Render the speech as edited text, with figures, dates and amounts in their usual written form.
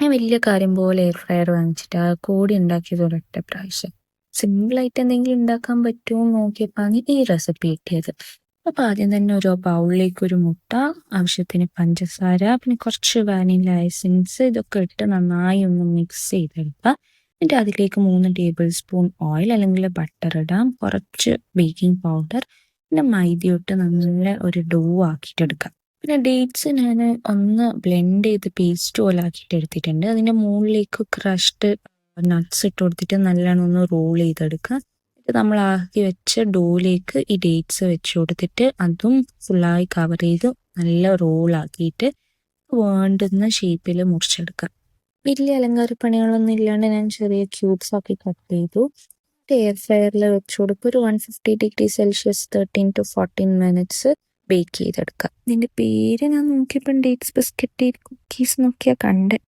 ഞാൻ വലിയ കാര്യം പോലെ എയർ ഫ്രയർ വാങ്ങിച്ചിട്ട് ആ കോടി ഉണ്ടാക്കിയത് ഒരൊറ്റ പ്രാവശ്യം. സിമ്പിളായിട്ട് എന്തെങ്കിലും ഉണ്ടാക്കാൻ പറ്റുമോ എന്ന് നോക്കിയപ്പോഴാണ് ഈ റെസിപ്പി കിട്ടിയത്. അപ്പോൾ ആദ്യം തന്നെ ഒരു ബൗളിലേക്ക് ഒരു മുട്ട, ആവശ്യത്തിന് പഞ്ചസാര, പിന്നെ കുറച്ച് വാനില എസൻസ് ഇതൊക്കെ ഇട്ട് നന്നായി ഒന്ന് മിക്സ് ചെയ്തെടുക്കുക. എന്നിട്ട് അതിലേക്ക് 3 ടേബിൾ സ്പൂൺ ഓയിൽ അല്ലെങ്കിൽ ബട്ടർ ഇടാം, കുറച്ച് ബേക്കിംഗ് പൗഡർ, പിന്നെ മൈദയിട്ട് നല്ല ഒരു ഡോ ആക്കിയിട്ടെടുക്കാം. പിന്നെ ഡേറ്റ്സ് ഞാൻ ഒന്ന് ബ്ലെൻഡ് ചെയ്ത് പേസ്റ്റ് പോലെ ആക്കിയിട്ട് എടുത്തിട്ടുണ്ട്. അതിൻ്റെ മുകളിലേക്ക് ക്രഷ്ഡ് നട്ട്സ് ഇട്ട് കൊടുത്തിട്ട് നല്ലോണം ഒന്ന് റോൾ ചെയ്തെടുക്കുക. എന്നിട്ട് നമ്മൾ ആക്കി വെച്ച ഡോയിലേക്ക് ഈ ഡേറ്റ്സ് വെച്ച് കൊടുത്തിട്ട് അതും ഫുള്ളായി കവർ ചെയ്ത് നല്ല റോളാക്കിയിട്ട് വേണ്ടുന്ന ഷേപ്പിൽ മുറിച്ചെടുക്കുക. വലിയ അലങ്കാര പണികളൊന്നും ഇല്ലാണ്ട് ഞാൻ ചെറിയ ക്യൂബ്സ് ആക്കി കട്ട് ചെയ്തു. എയർ ഫ്രയറിൽ വെച്ച് കൊടുക്കുക. ഒരു 150°C 13 to 14 minutes ബേക്ക് ചെയ്തെടുക്കുക. ഇതിൻ്റെ പേര് ഞാൻ നോക്കിയപ്പോൾ ഡേറ്റ്സ് ബിസ്ക്കറ്റ് കുക്കീസ് നോക്കിയാൽ കണ്ടേ.